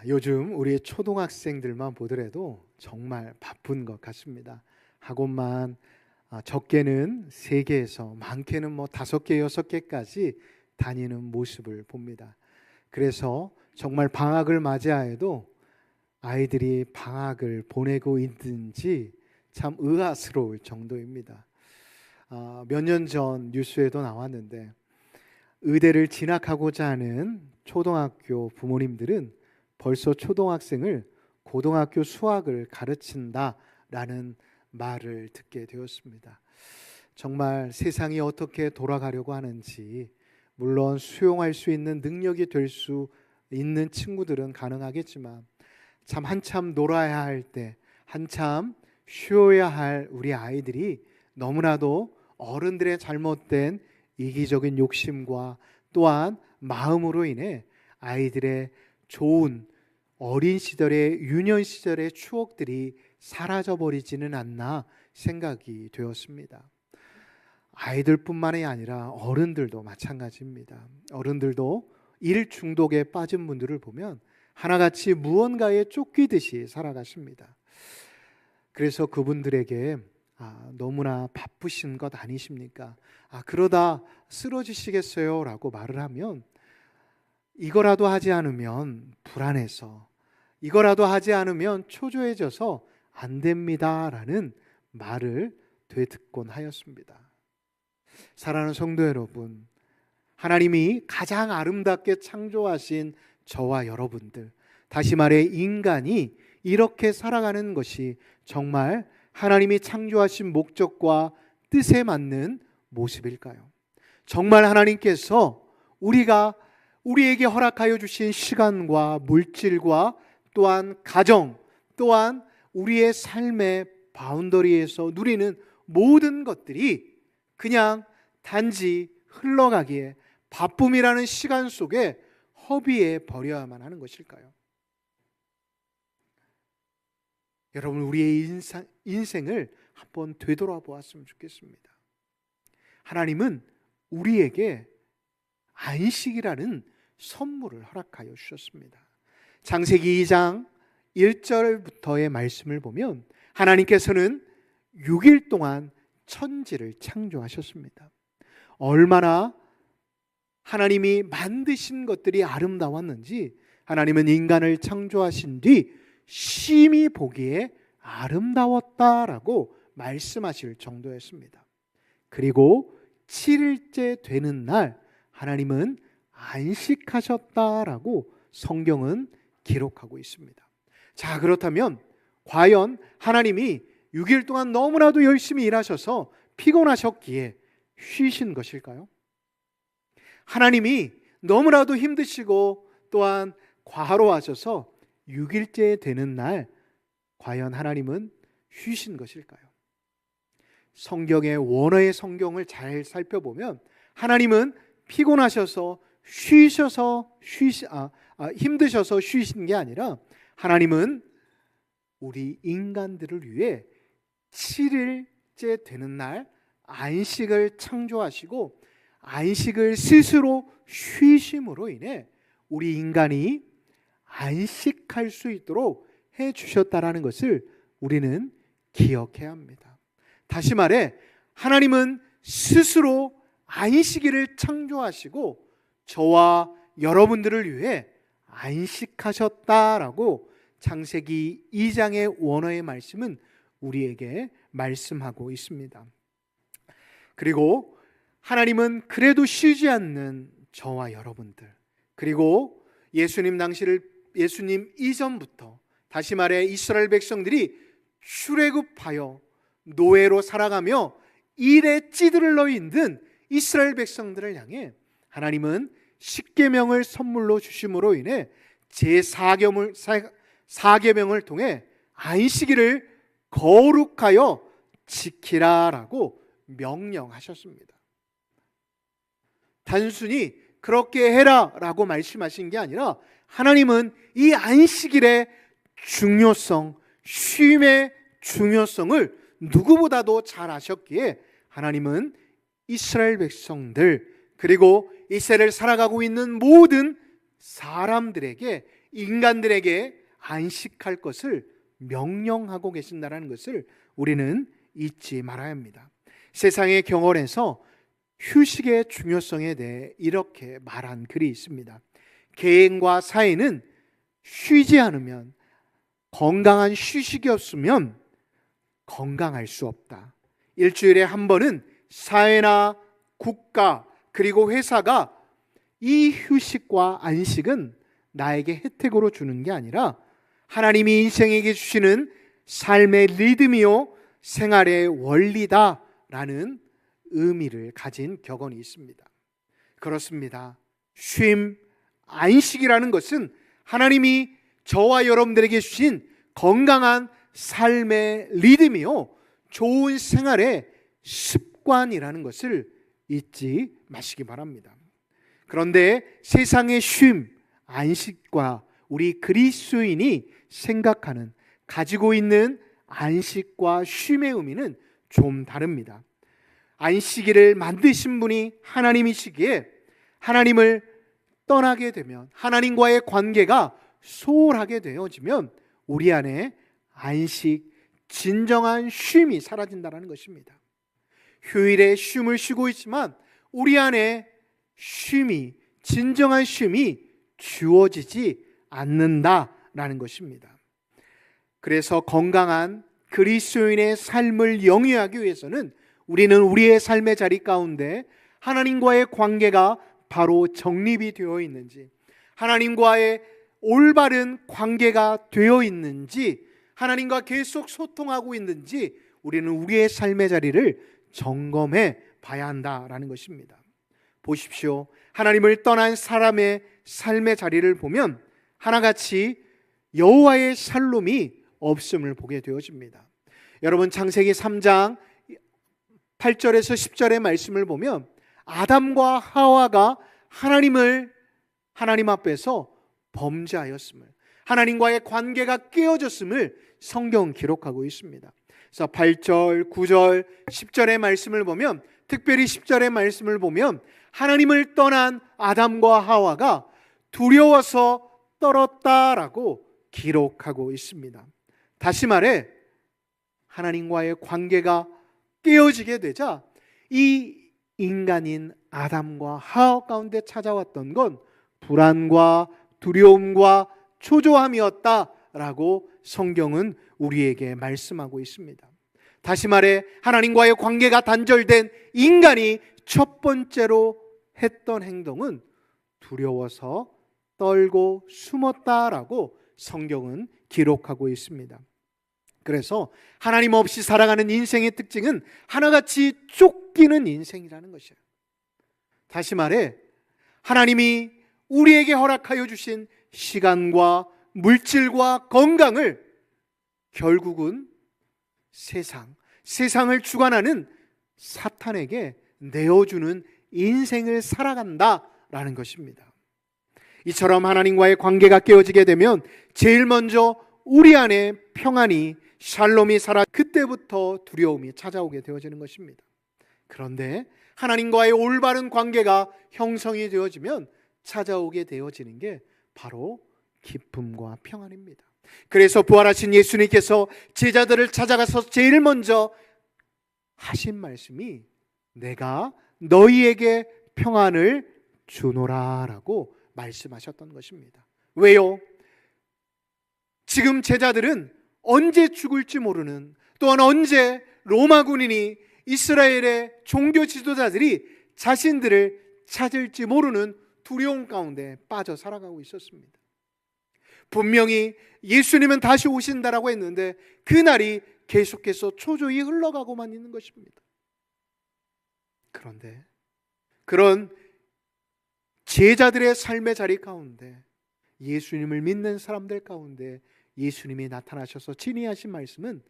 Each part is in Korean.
요즘 우리 초등학생들만 보더라도 정말 바쁜 것 같습니다. 학원만 적게는 3개에서 많게는 5개, 6개까지 다니는 모습을 봅니다. 그래서 정말 방학을 맞이하여도 아이들이 방학을 보내고 있는지 참 의아스러울 정도입니다. 몇 년 전 뉴스에도 나왔는데 의대를 진학하고자 하는 초등학교 부모님들은 벌써 초등학생을 고등학교 수학을 가르친다라는 말을 듣게 되었습니다. 정말 세상이 어떻게 돌아가려고 하는지, 물론 수용할 수 있는 능력이 될 수 있는 친구들은 가능하겠지만 참 한참 놀아야 할 때, 한참 쉬어야 할 우리 아이들이 너무나도 어른들의 잘못된 이기적인 욕심과 또한 마음으로 인해 아이들의 좋은 어린 시절의 유년 시절의 추억들이 사라져버리지는 않나 생각이 되었습니다. 아이들뿐만이 아니라 어른들도 마찬가지입니다. 어른들도 일 중독에 빠진 분들을 보면 하나같이 무언가에 쫓기듯이 살아가십니다. 그래서 그분들에게 너무나 바쁘신 것 아니십니까? 그러다 쓰러지시겠어요? 라고 말을 하면 이거라도 하지 않으면 불안해서, 이거라도 하지 않으면 초조해져서 안 됩니다 라는 말을 되듣곤 하였습니다. 사랑하는 성도 여러분, 하나님이 가장 아름답게 창조하신 저와 여러분들, 다시 말해 인간이 이렇게 살아가는 것이 정말 하나님이 창조하신 목적과 뜻에 맞는 모습일까요? 정말 하나님께서 우리에게 허락하여 주신 시간과 물질과 또한 가정, 또한 우리의 삶의 바운더리에서 누리는 모든 것들이 그냥 단지 흘러가기에 바쁨이라는 시간 속에 허비해 버려야만 하는 것일까요? 여러분, 우리의 인생을 한번 되돌아보았으면 좋겠습니다. 하나님은 우리에게 안식이라는 선물을 허락하여 주셨습니다. 창세기 2장 1절부터의 말씀을 보면 하나님께서는 6일 동안 천지를 창조하셨습니다. 얼마나 하나님이 만드신 것들이 아름다웠는지 하나님은 인간을 창조하신 뒤 심히 보기에 아름다웠다라고 말씀하실 정도였습니다. 그리고 7일째 되는 날 하나님은 안식하셨다라고 성경은 기록하고 있습니다. 자, 그렇다면 과연 하나님이 6일 동안 너무나도 열심히 일하셔서 피곤하셨기에 쉬신 것일까요? 하나님이 너무나도 힘드시고 또한 과로하셔서 6일째 되는 날 과연 하나님은 쉬신 것일까요? 성경의 원어의 성경을 잘 살펴보면 하나님은 피곤하셔서 힘드셔서 쉬신 게 아니라 하나님은 우리 인간들을 위해 7일째 되는 날 안식을 창조하시고 안식을 스스로 쉬심으로 인해 우리 인간이 안식할 수 있도록 해 주셨다라는 것을 우리는 기억해야 합니다. 다시 말해 하나님은 스스로 안식일을 창조하시고 저와 여러분들을 위해 안식하셨다라고 창세기 2장의 원어의 말씀은 우리에게 말씀하고 있습니다. 그리고 하나님은 그래도 쉬지 않는 저와 여러분들, 그리고 예수님 이전부터 다시 말해 이스라엘 백성들이 출애굽하여 노예로 살아가며 일에 찌들러 있는 이스라엘 백성들을 향해 하나님은 십계명을 선물로 주심으로 인해 제4계명을 통해 안식일을 거룩하여 지키라라고 명령하셨습니다. 단순히 그렇게 해라라고 말씀하신 게 아니라 하나님은 이 안식일의 중요성, 쉼의 중요성을 누구보다도 잘 아셨기에 하나님은 이스라엘 백성들 그리고 이 세대를 살아가고 있는 모든 사람들에게 인간들에게 안식할 것을 명령하고 계신다는 것을 우리는 잊지 말아야 합니다. 세상의 경언에서 휴식의 중요성에 대해 이렇게 말한 글이 있습니다. 개인과 사회는 쉬지 않으면, 건강한 휴식이 없으면 건강할 수 없다. 일주일에 한 번은 사회나 국가 그리고 회사가 이 휴식과 안식은 나에게 혜택으로 주는 게 아니라 하나님이 인생에게 주시는 삶의 리듬이요 생활의 원리다라는 의미를 가진 격언이 있습니다. 그렇습니다. 쉼, 안식이라는 것은 하나님이 저와 여러분들에게 주신 건강한 삶의 리듬이요 좋은 생활의 습관이라는 것을 잊지 마시기 바랍니다. 그런데 세상의 쉼, 안식과 우리 그리스도인이 생각하는, 가지고 있는 안식과 쉼의 의미는 좀 다릅니다. 안식일을 만드신 분이 하나님이시기에 하나님을 떠나게 되면, 하나님과의 관계가 소홀하게 되어지면 우리 안에 안식, 진정한 쉼이 사라진다는 것입니다. 휴일에 쉼을 쉬고 있지만 우리 안에 쉼이, 진정한 쉼이 주어지지 않는다라는 것입니다. 그래서 건강한 그리스도인의 삶을 영위하기 위해서는 우리는 우리의 삶의 자리 가운데 하나님과의 관계가 바로 정립이 되어 있는지, 하나님과의 올바른 관계가 되어 있는지, 하나님과 계속 소통하고 있는지 우리는 우리의 삶의 자리를 점검해 봐야 한다라는 것입니다. 보십시오. 하나님을 떠난 사람의 삶의 자리를 보면 하나같이 여호와의 샬롬이 없음을 보게 되어집니다. 여러분, 창세기 3장 8절에서 10절의 말씀을 보면 아담과 하와가 하나님 앞에서 범죄하였음을, 하나님과의 관계가 깨어졌음을 성경은 기록하고 있습니다. 그래서 8절, 9절, 10절의 말씀을 보면, 특별히 10절의 말씀을 보면 하나님을 떠난 아담과 하와가 두려워서 떨었다라고 기록하고 있습니다. 다시 말해 하나님과의 관계가 깨어지게 되자 이 인간인 아담과 하와 가운데 찾아왔던 건 불안과 두려움과 초조함이었다라고 성경은 우리에게 말씀하고 있습니다. 다시 말해 하나님과의 관계가 단절된 인간이 첫 번째로 했던 행동은 두려워서 떨고 숨었다라고 성경은 기록하고 있습니다. 그래서 하나님 없이 살아가는 인생의 특징은 하나같이 쫓기는 인생이라는 것이에요. 다시 말해 하나님이 우리에게 허락하여 주신 시간과 물질과 건강을 결국은 세상을 주관하는 사탄에게 내어주는 인생을 살아간다라는 것입니다. 이처럼 하나님과의 관계가 깨어지게 되면 제일 먼저 우리 안에 평안이, 샬롬이 그때부터 두려움이 찾아오게 되어지는 것입니다. 그런데 하나님과의 올바른 관계가 형성이 되어지면 찾아오게 되어지는 게 바로 기쁨과 평안입니다. 그래서 부활하신 예수님께서 제자들을 찾아가서 제일 먼저 하신 말씀이 내가 너희에게 평안을 주노라라고 말씀하셨던 것입니다. 왜요? 지금 제자들은 언제 죽을지 모르는, 또한 언제 로마 군인이, 이스라엘의 종교 지도자들이 자신들을 찾을지 모르는 두려움 가운데 빠져 살아가고 있었습니다. 분명히 예수님은 다시 오신다라고 했는데 그날이 계속해서 초조히 흘러가고만 있는 것입니다. 그런데 그런 제자들의 삶의 자리 가운데, 예수님을 믿는 사람들 가운데 예수님이 나타나셔서 진리하신 말씀은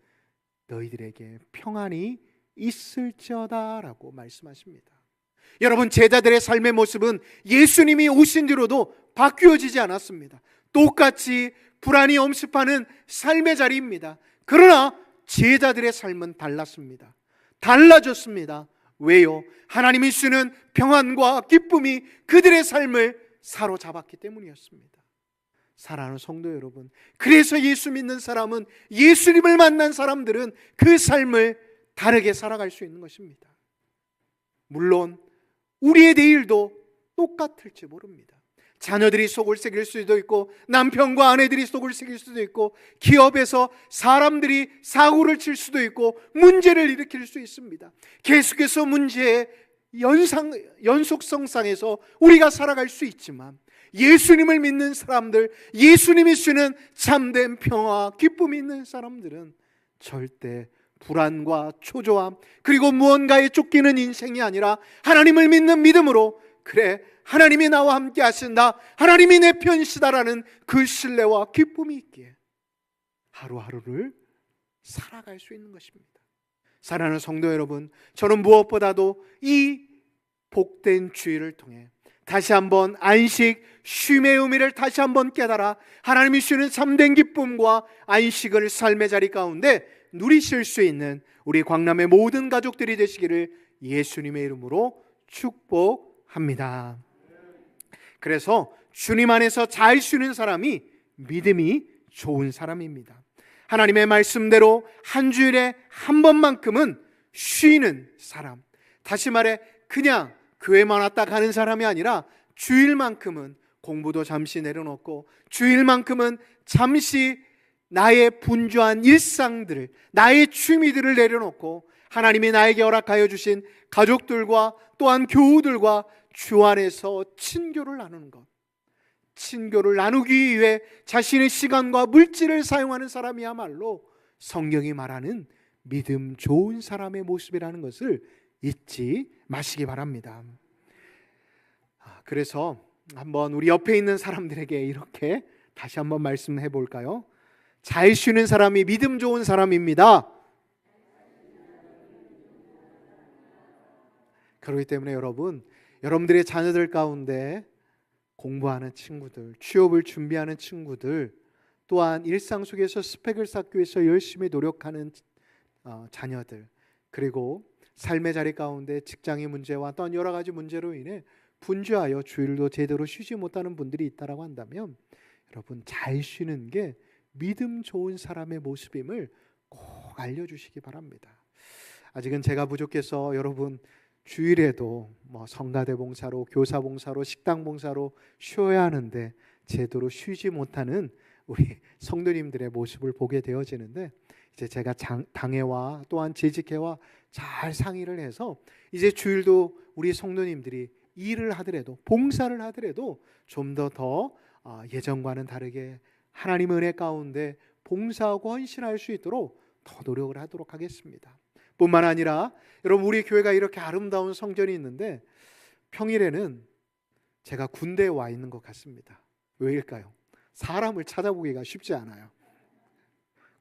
너희들에게 평안이 있을지어다 라고 말씀하십니다. 여러분, 제자들의 삶의 모습은 예수님이 오신 뒤로도 바뀌어지지 않았습니다. 똑같이 불안이 엄습하는 삶의 자리입니다. 그러나 제자들의 삶은 달랐습니다. 달라졌습니다. 왜요? 하나님이 주시는 평안과 기쁨이 그들의 삶을 사로잡았기 때문이었습니다. 사랑하는 성도 여러분, 그래서 예수 믿는 사람은, 예수님을 만난 사람들은 그 삶을 다르게 살아갈 수 있는 것입니다. 물론 우리의 내일도 똑같을지 모릅니다. 자녀들이 속을 새길 수도 있고, 남편과 아내들이 속을 새길 수도 있고, 기업에서 사람들이 사고를 칠 수도 있고, 문제를 일으킬 수 있습니다. 계속해서 문제의 연속성상에서 우리가 살아갈 수 있지만, 예수님을 믿는 사람들, 예수님이 주는 참된 평화, 기쁨이 있는 사람들은 절대 불안과 초조함, 그리고 무언가에 쫓기는 인생이 아니라 하나님을 믿는 믿음으로, 그래, 하나님이 나와 함께 하신다, 하나님이 내 편이시다라는 그 신뢰와 기쁨이 있기에 하루하루를 살아갈 수 있는 것입니다. 사랑하는 성도 여러분, 저는 무엇보다도 이 복된 주일을 통해 다시 한번 안식, 쉼의 의미를 다시 한번 깨달아 하나님이 주시는 참된 기쁨과 안식을 삶의 자리 가운데 누리실 수 있는 우리 광남의 모든 가족들이 되시기를 예수님의 이름으로 축복합니다. 그래서 주님 안에서 잘 쉬는 사람이 믿음이 좋은 사람입니다. 하나님의 말씀대로 한 주일에 한 번만큼은 쉬는 사람, 다시 말해 그냥 교회만 왔다 가는 사람이 아니라 주일만큼은 공부도 잠시 내려놓고, 주일만큼은 잠시 나의 분주한 일상들을, 나의 취미들을 내려놓고 하나님이 나에게 허락하여 주신 가족들과 또한 교우들과 주 안에서 친교를 나누는 것, 친교를 나누기 위해 자신의 시간과 물질을 사용하는 사람이야말로 성경이 말하는 믿음 좋은 사람의 모습이라는 것을 잊지 마시기 바랍니다. 그래서 한번 우리 옆에 있는 사람들에게 이렇게 다시 한번 말씀해 볼까요? 잘 쉬는 사람이 믿음 좋은 사람입니다. 그렇기 때문에 여러분들의 자녀들 가운데 공부하는 친구들, 취업을 준비하는 친구들, 또한 일상 속에서 스펙을 쌓기 위해서 열심히 노력하는 자녀들, 그리고 삶의 자리 가운데 직장의 문제와 또한 여러 가지 문제로 인해 분주하여 주일도 제대로 쉬지 못하는 분들이 있다고 한다면, 여러분, 잘 쉬는 게 믿음 좋은 사람의 모습임을 꼭 알려주시기 바랍니다. 아직은 제가 부족해서 여러분 주일에도 성가대 봉사로, 교사 봉사로, 식당 봉사로 쉬어야 하는데 제대로 쉬지 못하는 우리 성도님들의 모습을 보게 되어지는데, 이제 제가 당회와 또한 재직회와 잘 상의를 해서 이제 주일도 우리 성도님들이 일을 하더라도, 봉사를 하더라도 좀 더 예전과는 다르게 하나님의 은혜 가운데 봉사하고 헌신할 수 있도록 더 노력을 하도록 하겠습니다. 뿐만 아니라 여러분, 우리 교회가 이렇게 아름다운 성전이 있는데 평일에는 제가 군대에 와 있는 것 같습니다. 왜일까요? 사람을 찾아보기가 쉽지 않아요.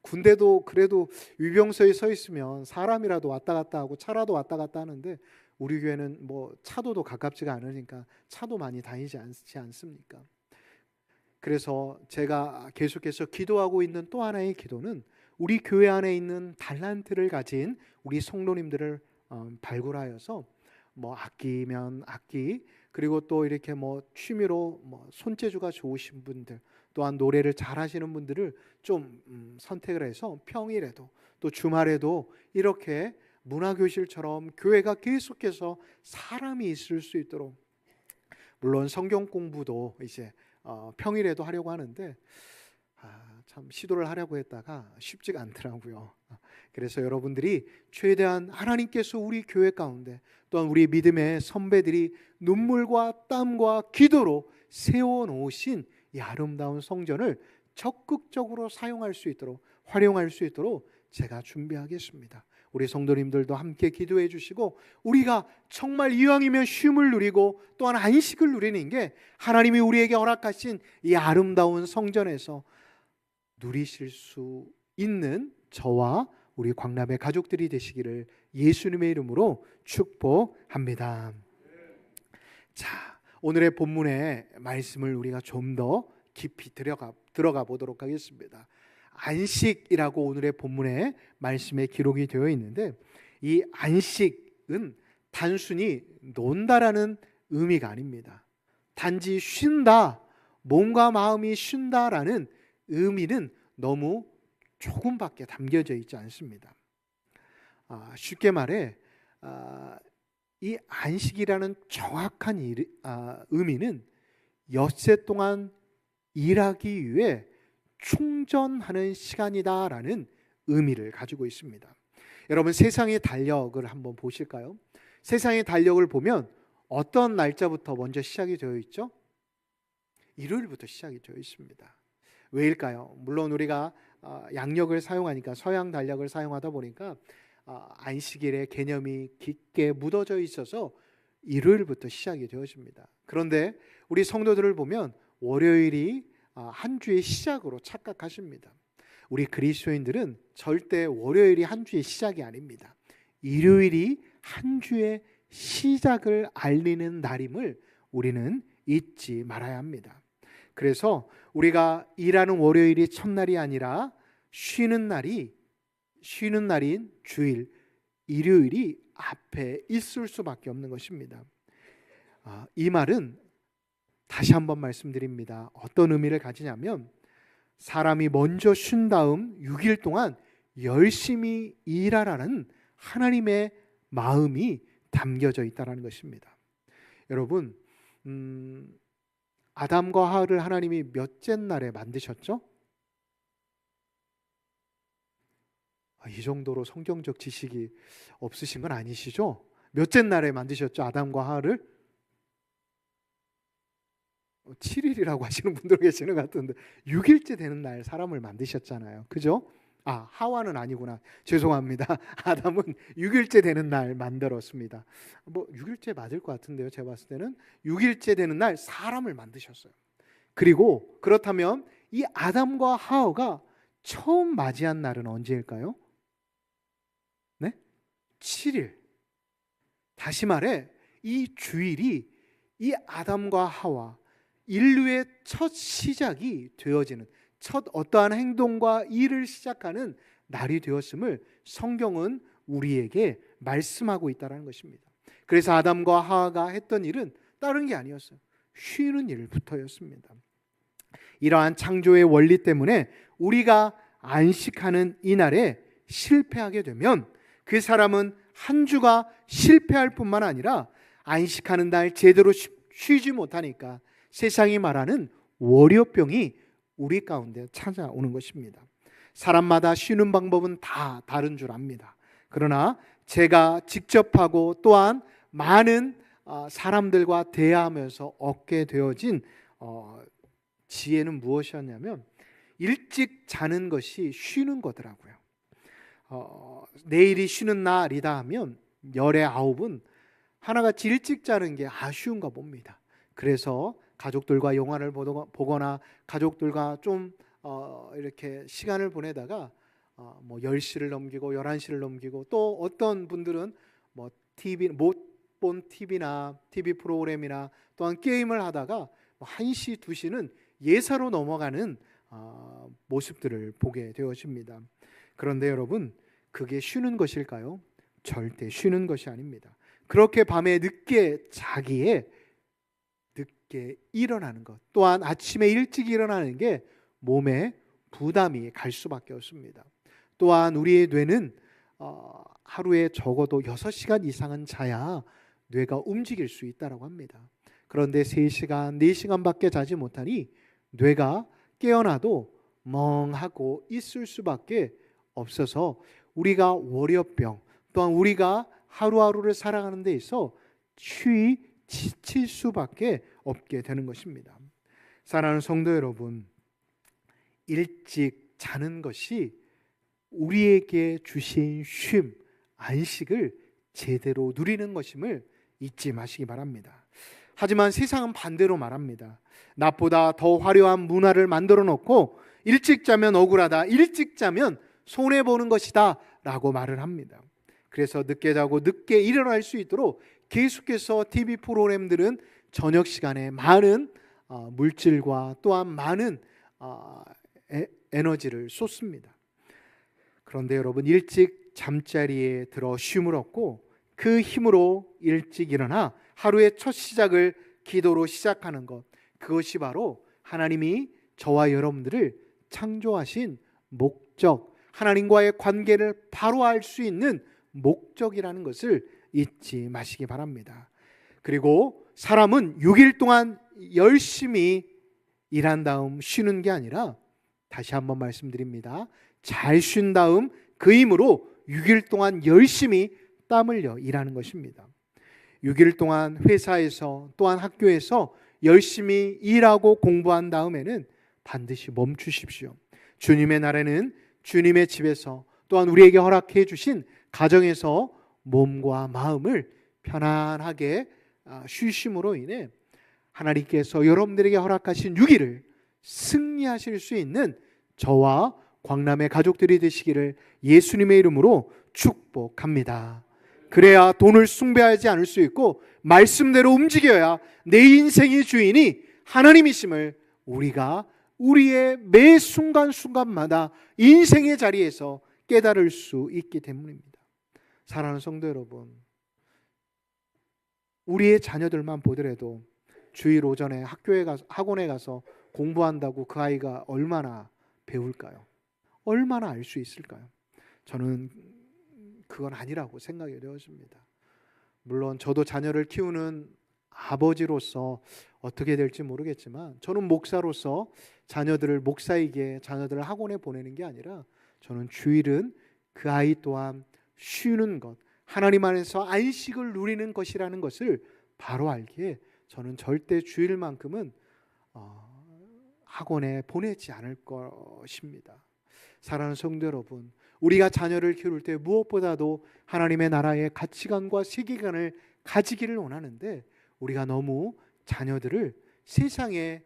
군대도 그래도 위병소에 서 있으면 사람이라도 왔다 갔다 하고 차라도 왔다 갔다 하는데, 우리 교회는 차도도 가깝지가 않으니까 차도 많이 다니지 않지 않습니까? 그래서 제가 계속해서 기도하고 있는 또 하나의 기도는 우리 교회 안에 있는 달란트를 가진 우리 성도님들을 발굴하여서 악기면 악기, 그리고 또 이렇게 취미로 손재주가 좋으신 분들, 또한 노래를 잘하시는 분들을 좀 선택을 해서 평일에도 또 주말에도 이렇게 문화교실처럼 교회가 계속해서 사람이 있을 수 있도록, 물론 성경 공부도 이제 평일에도 하려고 하는데 참 시도를 하려고 했다가 쉽지가 않더라고요. 그래서 여러분들이 최대한 하나님께서 우리 교회 가운데, 또한 우리 믿음의 선배들이 눈물과 땀과 기도로 세워놓으신 이 아름다운 성전을 적극적으로 사용할 수 있도록, 활용할 수 있도록 제가 준비하겠습니다. 우리 성도님들도 함께 기도해 주시고, 우리가 정말 이왕이면 쉼을 누리고 또한 안식을 누리는 게 하나님이 우리에게 허락하신 이 아름다운 성전에서 누리실 수 있는 저와 우리 광남의 가족들이 되시기를 예수님의 이름으로 축복합니다. 자, 오늘의 본문의 말씀을 우리가 좀 더 깊이 들어가 보도록 하겠습니다. 안식이라고 오늘의 본문의 말씀에 기록이 되어 있는데, 이 안식은 단순히 논다라는 의미가 아닙니다. 단지 쉰다, 몸과 마음이 쉰다라는 의미는 너무 조금밖에 담겨져 있지 않습니다. 쉽게 말해 이 안식이라는 정확한 의미는 엿새 동안 일하기 위해 충전하는 시간이다라는 의미를 가지고 있습니다. 여러분, 세상의 달력을 한번 보실까요? 세상의 달력을 보면 어떤 날짜부터 먼저 시작이 되어 있죠? 일요일부터 시작이 되어 있습니다. 왜일까요? 물론 우리가 양력을 사용하니까, 서양 달력을 사용하다 보니까 안식일의 개념이 깊게 묻어져 있어서 일요일부터 시작이 되어집니다. 그런데 우리 성도들을 보면 월요일이 한 주의 시작으로 착각하십니다. 우리 그리스도인들은 절대 월요일이 한 주의 시작이 아닙니다. 일요일이 한 주의 시작을 알리는 날임을 우리는 잊지 말아야 합니다. 그래서 우리가 일하는 월요일이 첫날이 아니라 쉬는 날인 주일, 일요일이 앞에 있을 수밖에 없는 것입니다. 이 말은 다시 한번 말씀드립니다. 어떤 의미를 가지냐면, 사람이 먼저 쉰 다음 6일 동안 열심히 일하라는 하나님의 마음이 담겨져 있다는 것입니다. 여러분, 아담과 하와를 하나님이 몇째 날에 만드셨죠? 이 정도로 성경적 지식이 없으신 건 아니시죠? 몇째 날에 만드셨죠? 아담과 하와를? 7일이라고 하시는 분들 계시는 것 같은데 6일째 되는 날 사람을 만드셨잖아요. 그죠? 하와는 아니구나. 죄송합니다. 아담은 6일째 되는 날 만들었습니다. 6일째 맞을 것 같은데요. 제가 봤을 때는 6일째 되는 날 사람을 만드셨어요. 그리고 그렇다면 이 아담과 하와가 처음 맞이한 날은 언제일까요? 네? 7일. 다시 말해 이 주일이 이 아담과 하와, 인류의 첫 시작이 되어지는, 첫 어떠한 행동과 일을 시작하는 날이 되었음을 성경은 우리에게 말씀하고 있다는 것입니다. 그래서 아담과 하와가 했던 일은 다른 게 아니었어요. 쉬는 일부터였습니다. 이러한 창조의 원리 때문에 우리가 안식하는 이날에 실패하게 되면 그 사람은 한 주가 실패할 뿐만 아니라 안식하는 날 제대로 쉬지 못하니까 세상이 말하는 월요병이 우리 가운데 찾아오는 것입니다. 사람마다 쉬는 방법은 다 다른 줄 압니다. 그러나 제가 직접 하고 또한 많은 사람들과 대화하면서 얻게 되어진 지혜는 무엇이었냐면, 일찍 자는 것이 쉬는 거더라고요. 내일이 쉬는 날이다 하면 열의 9은 하나같이 일찍 자는 게 아쉬운가 봅니다. 그래서 가족들과 영화를 보거나 가족들과 좀 이렇게 시간을 보내다가 10시를 넘기고 11시를 넘기고, 또 어떤 분들은 못 본 TV나 TV 프로그램이나 또한 게임을 하다가 1시, 2시는 예사로 넘어가는 모습들을 보게 되어집니다. 그런데 여러분, 그게 쉬는 것일까요? 절대 쉬는 것이 아닙니다. 그렇게 밤에 늦게 자기에 늦게 일어나는 것, 또한 아침에 일찍 일어나는 게 몸에 부담이 갈 수밖에 없습니다. 또한 우리의 뇌는 하루에 적어도 6시간 이상은 자야 뇌가 움직일 수 있다고 합니다. 그런데 3시간, 4시간밖에 자지 못하니 뇌가 깨어나도 멍하고 있을 수밖에 없어서 우리가 월요병, 또한 우리가 하루하루를 살아가는 데 있어 지칠 수밖에 없게 되는 것입니다. 사랑하는 성도 여러분, 일찍 자는 것이 우리에게 주신 쉼, 안식을 제대로 누리는 것임을 잊지 마시기 바랍니다. 하지만 세상은 반대로 말합니다. 낮보다 더 화려한 문화를 만들어 놓고 일찍 자면 억울하다, 일찍 자면 손해보는 것이다 라고 말을 합니다. 그래서 늦게 자고 늦게 일어날 수 있도록 계속해서 TV 프로그램들은 저녁 시간에 많은 물질과 또한 많은 에너지를 쏟습니다. 그런데 여러분, 일찍 잠자리에 들어 쉼을 얻고 그 힘으로 일찍 일어나 하루의 첫 시작을 기도로 시작하는 것, 그것이 바로 하나님이 저와 여러분들을 창조하신 목적, 하나님과의 관계를 바로 알 수 있는 목적이라는 것을 잊지 마시기 바랍니다. 그리고 사람은 6일 동안 열심히 일한 다음 쉬는 게 아니라, 다시 한번 말씀드립니다, 잘 쉰 다음 그 힘으로 6일 동안 열심히 땀 흘려 일하는 것입니다. 6일 동안 회사에서 또한 학교에서 열심히 일하고 공부한 다음에는 반드시 멈추십시오. 주님의 날에는 주님의 집에서, 또한 우리에게 허락해 주신 가정에서 몸과 마음을 편안하게 쉬심으로 인해 하나님께서 여러분들에게 허락하신 6일을 승리하실 수 있는 저와 광남의 가족들이 되시기를 예수님의 이름으로 축복합니다. 그래야 돈을 숭배하지 않을 수 있고 말씀대로 움직여야 내 인생의 주인이 하나님이심을 우리가 우리의 매 순간순간마다 인생의 자리에서 깨달을 수 있기 때문입니다. 사랑하는 성도 여러분, 우리의 자녀들만 보더라도 주일 오전에 학원에 가서 공부한다고 그 아이가 얼마나 배울까요? 얼마나 알 수 있을까요? 저는 그건 아니라고 생각이 되었습니다. 물론 저도 자녀를 키우는 아버지로서 어떻게 될지 모르겠지만, 저는 목사로서 목사에게 자녀들을 학원에 보내는 게 아니라, 저는 주일은 그 아이 또한 쉬는 것, 하나님 안에서 안식을 누리는 것이라는 것을 바로 알기에 저는 절대 주일만큼은 학원에 보내지 않을 것입니다. 사랑하는 성도 여러분, 우리가 자녀를 키울 때 무엇보다도 하나님의 나라의 가치관과 세계관을 가지기를 원하는데, 우리가 너무 자녀들을 세상의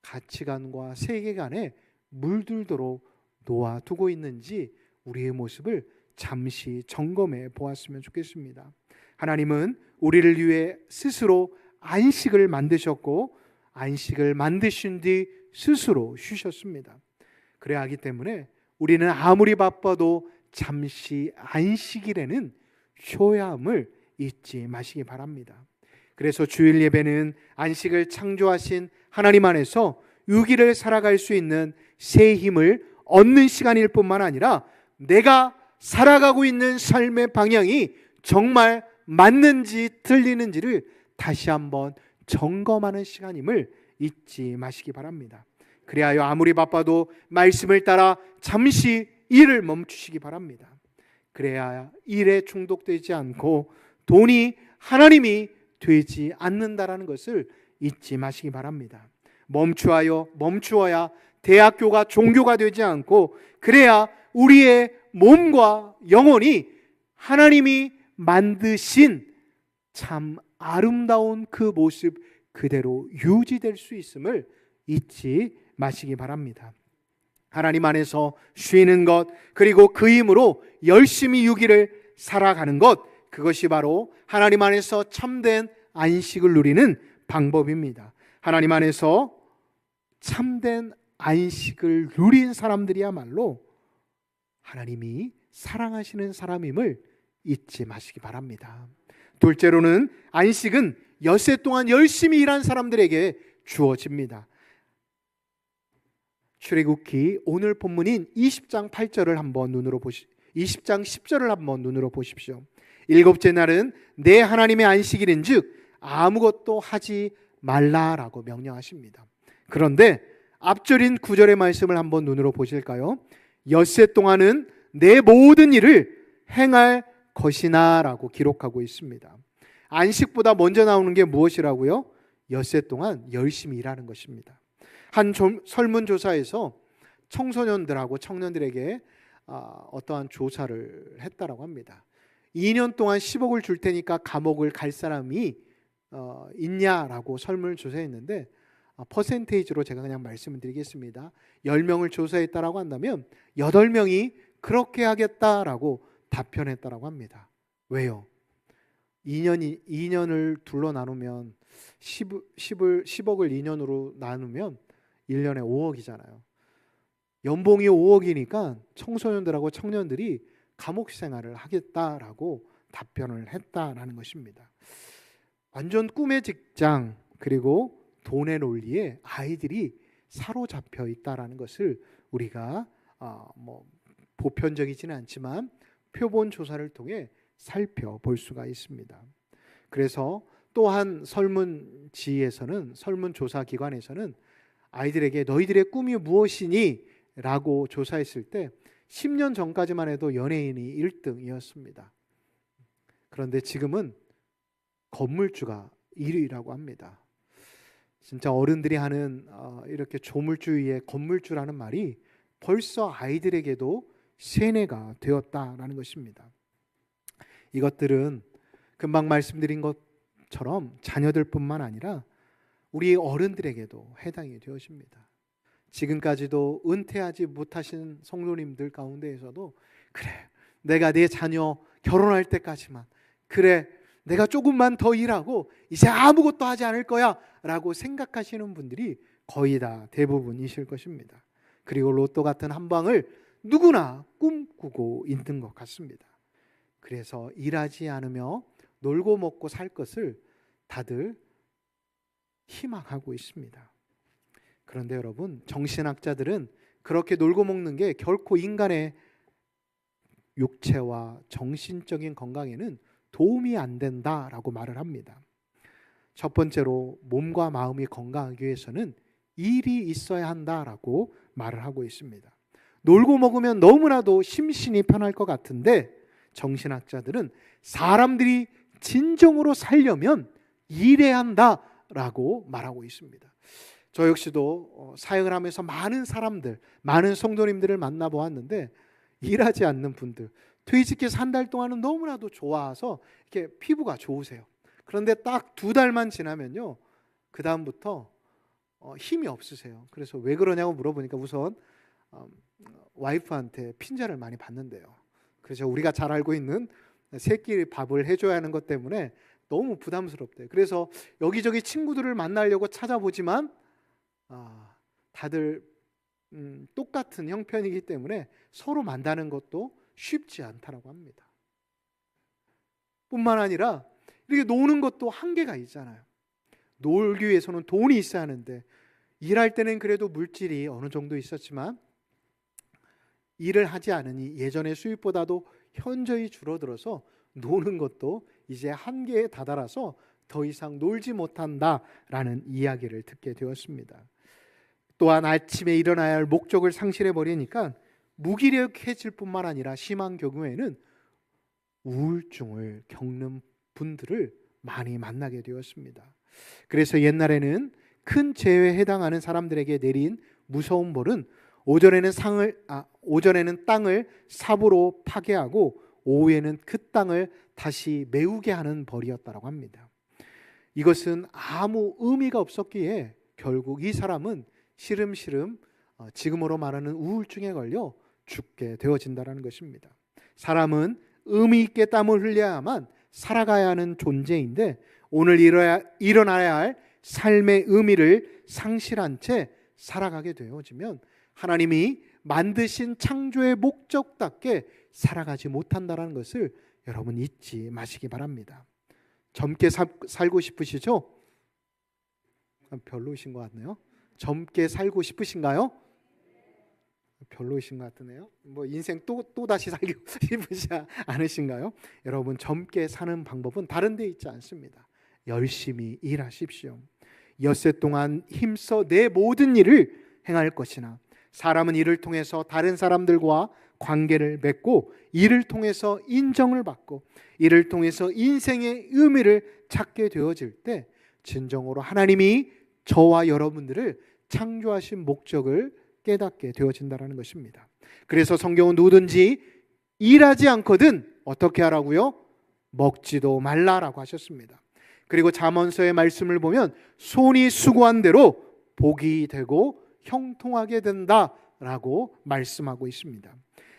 가치관과 세계관에 물들도록 놓아두고 있는지 우리의 모습을 잠시 점검해 보았으면 좋겠습니다. 하나님은 우리를 위해 스스로 안식을 만드셨고, 안식을 만드신 뒤 스스로 쉬셨습니다. 그래야 하기 때문에 우리는 아무리 바빠도 잠시 안식일에는 쉬어야 함을 잊지 마시기 바랍니다. 그래서 주일 예배는 안식을 창조하신 하나님 안에서 6일을 살아갈 수 있는 새 힘을 얻는 시간일 뿐만 아니라, 내가 살아가고 있는 삶의 방향이 정말 맞는지 틀리는지를 다시 한번 점검하는 시간임을 잊지 마시기 바랍니다. 그래야 아무리 바빠도 말씀을 따라 잠시 일을 멈추시기 바랍니다. 그래야 일에 중독되지 않고 돈이 하나님이 되지 않는다라는 것을 잊지 마시기 바랍니다. 멈추어야 대학교가 종교가 되지 않고, 그래야 우리의 몸과 영혼이 하나님이 만드신 참 아름다운 그 모습 그대로 유지될 수 있음을 잊지 마시기 바랍니다. 하나님 안에서 쉬는 것, 그리고 그 힘으로 열심히 6일을 살아가는 것, 그것이 바로 하나님 안에서 참된 안식을 누리는 방법입니다. 하나님 안에서 참된 안식을 누린 사람들이야말로 하나님이 사랑하시는 사람임을 잊지 마시기 바랍니다. 둘째로는 안식은 엿새 동안 열심히 일한 사람들에게 주어집니다. 출애굽기 오늘 본문인 20장 8절을 한번 20장 10절을 한번 눈으로 보십시오. 일곱째 날은 내 하나님의 안식일인즉 아무것도 하지 말라라고 명령하십니다. 그런데 앞절인 9절의 말씀을 한번 눈으로 보실까요? 엿새 동안은 내 모든 일을 행할 것이나 라고 기록하고 있습니다. 안식보다 먼저 나오는 게 무엇이라고요? 엿새 동안 열심히 일하는 것입니다. 한 설문조사에서 청소년들하고 청년들에게 어떠한 조사를 했다라고 합니다. 2년 동안 10억을 줄 테니까 감옥을 갈 사람이 있냐라고 설문조사했는데, 퍼센테이지로 제가 그냥 말씀을 드리겠습니다. 10명을 조사했다라고 한다면 8명이 그렇게 하겠다라고 답변했다라고 합니다. 왜요? 2년을 둘로 나누면 10억을 2년으로 나누면 1년에 5억이잖아요. 연봉이 5억이니까 청소년들하고 청년들이 감옥 생활을 하겠다라고 답변을 했다라는 것입니다. 완전 꿈의 직장, 그리고 돈의 논리에 아이들이 사로잡혀 있다라는 것을 우리가 보편적이지는 않지만 표본 조사를 통해 살펴볼 수가 있습니다. 그래서 또한 설문지에서는, 설문조사기관에서는 아이들에게 너희들의 꿈이 무엇이니? 라고 조사했을 때 10년 전까지만 해도 연예인이 1등이었습니다. 그런데 지금은 건물주가 1위라고 합니다. 진짜 어른들이 하는 이렇게 조물주의의 건물주라는 말이 벌써 아이들에게도 세뇌가 되었다라는 것입니다. 이것들은 금방 말씀드린 것처럼 자녀들뿐만 아니라 우리 어른들에게도 해당이 되어집니다. 지금까지도 은퇴하지 못하신 성도님들 가운데에서도 그래, 내가 내 자녀 결혼할 때까지만, 그래, 내가 조금만 더 일하고 이제 아무것도 하지 않을 거야 라고 생각하시는 분들이 거의 다 대부분이실 것입니다. 그리고 로또 같은 한 방을 누구나 꿈꾸고 있는 것 같습니다. 그래서 일하지 않으며 놀고 먹고 살 것을 다들 희망하고 있습니다. 그런데 여러분, 정신학자들은 그렇게 놀고 먹는 게 결코 인간의 육체와 정신적인 건강에는 도움이 안 된다라고 말을 합니다. 첫 번째로 몸과 마음이 건강하기 위해서는 일이 있어야 한다라고 말을 하고 있습니다. 놀고 먹으면 너무나도 심신이 편할 것 같은데 정신학자들은 사람들이 진정으로 살려면 일해야 한다라고 말하고 있습니다. 저 역시도 사역을 하면서 많은 사람들, 많은 성도님들을 만나보았는데 일하지 않는 분들, 퇴직해서 한 달 동안은 너무나도 좋아서 이렇게 피부가 좋으세요. 그런데 딱 2달만 지나면요, 그 다음부터 힘이 없으세요. 그래서 왜 그러냐고 물어보니까 우선 와이프한테 핀잔을 많이 받는데요. 그래서 우리가 잘 알고 있는 새끼 밥을 해줘야 하는 것 때문에 너무 부담스럽대요. 그래서 여기저기 친구들을 만나려고 찾아보지만 다들 똑같은 형편이기 때문에 서로 만나는 것도 쉽지 않다라고 합니다. 뿐만 아니라 이렇게 노는 것도 한계가 있잖아요. 놀기 위해서는 돈이 있어야 하는데 일할 때는 그래도 물질이 어느 정도 있었지만 일을 하지 않으니 예전의 수입보다도 현저히 줄어들어서 노는 것도 이제 한계에 다다라서 더 이상 놀지 못한다라는 이야기를 듣게 되었습니다. 또한 아침에 일어나야 할 목적을 상실해버리니까 무기력해질 뿐만 아니라 심한 경우에는 우울증을 겪는 분들을 많이 만나게 되었습니다. 그래서 옛날에는 큰 죄에 해당하는 사람들에게 내린 무서운 벌은 오전에는 땅을 삽으로 파괴하고 오후에는 그 땅을 다시 메우게 하는 벌이었다고 합니다. 이것은 아무 의미가 없었기에 결국 이 사람은 시름시름 지금으로 말하는 우울증에 걸려 죽게 되어진다는 것입니다. 사람은 의미 있게 땀을 흘려야만 살아가야 하는 존재인데 오늘 일어나야 할 삶의 의미를 상실한 채 살아가게 되어지면 하나님이 만드신 창조의 목적답게 살아가지 못한다는 것을 여러분 잊지 마시기 바랍니다. 젊게 살고 싶으시죠? 별로이신 것 같네요. 젊게 살고 싶으신가요? 별로이신 것 같으네요. 인생 또 다시 살고 싶으시 않으신가요? 여러분, 젊게 사는 방법은 다른 데 있지 않습니다. 열심히 일하십시오. 엿새 동안 힘써 내 모든 일을 행할 것이나 사람은 이를 통해서 다른 사람들과 관계를 맺고 이를 통해서 인정을 받고 이를 통해서 인생의 의미를 찾게 되어질 때 진정으로 하나님이 저와 여러분들을 창조하신 목적을 깨닫게 되어진다는 것입니다. 그래서 성경은 누구든지 일하지 않거든 어떻게 하라고요? 먹지도 말라라고 하셨습니다. 그리고 잠언서의 말씀을 보면 손이 수고한 대로 복이 되고 형통하게 된다라고 말씀하고 있습니다.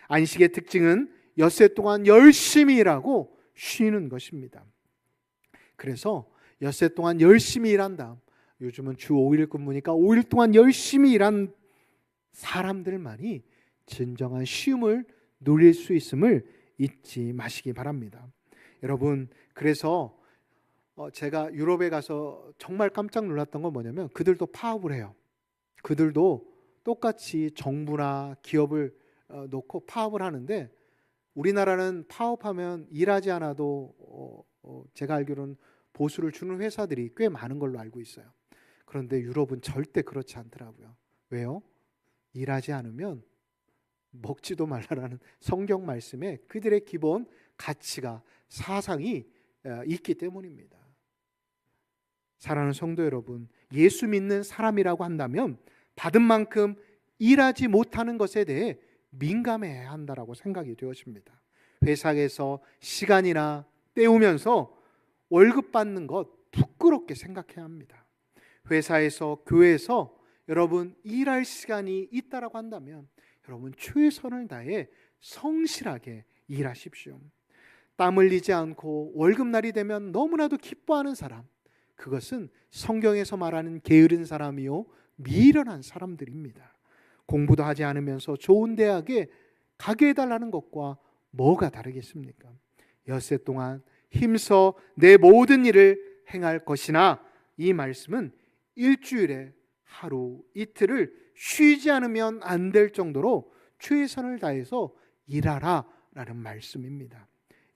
안식의 특징은 엿새 동안 열심히 일하고 쉬는 것입니다. 그래서 엿새 동안 열심히 일한다. 요즘은 주 5일 근무니까 5일 동안 열심히 일한 사람들만이 진정한 쉼을 누릴 수 있음을 잊지 마시기 바랍니다. 여러분, 그래서 제가 유럽에 가서 정말 깜짝 놀랐던 건 뭐냐면 그들도 파업을 해요. 그들도 똑같이 정부나 기업을 놓고 파업을 하는데, 우리나라는 파업하면 일하지 않아도 제가 알기로는 보수를 주는 회사들이 꽤 많은 걸로 알고 있어요. 그런데 유럽은 절대 그렇지 않더라고요. 왜요? 일하지 않으면 먹지도 말라라는 성경 말씀에 그들의 기본 가치가, 사상이 있기 때문입니다. 사랑하는 성도 여러분, 예수 믿는 사람이라고 한다면 받은 만큼 일하지 못하는 것에 대해 민감해야 한다라고 생각이 되어집니다. 회사에서 시간이나 때우면서 월급 받는 것 부끄럽게 생각해야 합니다. 회사에서, 교회에서 여러분 일할 시간이 있다라고 한다면 여러분 최선을 다해 성실하게 일하십시오. 땀 흘리지 않고 월급날이 되면 너무나도 기뻐하는 사람, 그것은 성경에서 말하는 게으른 사람이요 미련한 사람들입니다. 공부도 하지 않으면서 좋은 대학에 가게 해달라는 것과 뭐가 다르겠습니까? 엿새 동안 힘써 내 모든 일을 행할 것이나, 이 말씀은 일주일에 하루 이틀을 쉬지 않으면 안 될 정도로 최선을 다해서 일하라 라는 말씀입니다.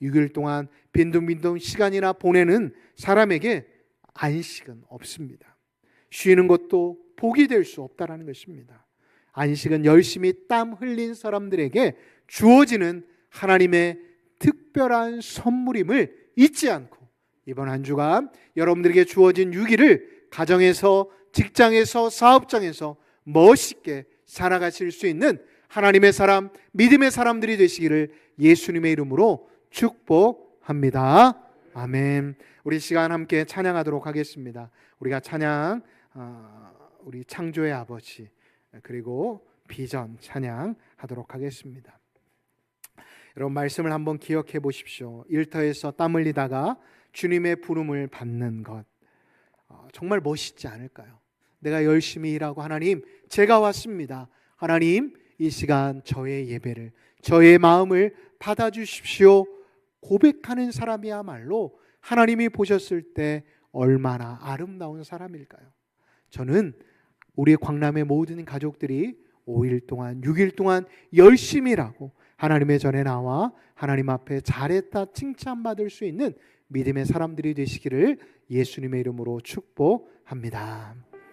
6일 동안 빈둥빈둥 시간이나 보내는 사람에게 안식은 없습니다. 쉬는 것도 복이 될 수 없다라는 것입니다. 안식은 열심히 땀 흘린 사람들에게 주어지는 하나님의 특별한 선물임을 잊지 않고, 이번 한 주간 여러분들에게 주어진 6일을 가정에서, 직장에서, 사업장에서 멋있게 살아가실 수 있는 하나님의 사람, 믿음의 사람들이 되시기를 예수님의 이름으로 축복합니다. 아멘. 우리 시간 함께 찬양하도록 하겠습니다. 우리가 찬양, 우리 창조의 아버지, 그리고 비전 찬양하도록 하겠습니다. 여러분 말씀을 한번 기억해 보십시오. 일터에서 땀 흘리다가 주님의 부름을 받는 것, 정말 멋있지 않을까요? 내가 열심히 일하고, 하나님 제가 왔습니다, 하나님 이 시간 저의 예배를, 저의 마음을 받아주십시오 고백하는 사람이야말로 하나님이 보셨을 때 얼마나 아름다운 사람일까요? 저는 우리 광남의 모든 가족들이 5일 동안, 6일 동안 열심히 일하고 하나님의 전에 나와 하나님 앞에 잘했다 칭찬받을 수 있는 믿음의 사람들이 되시기를 예수님의 이름으로 축복합니다.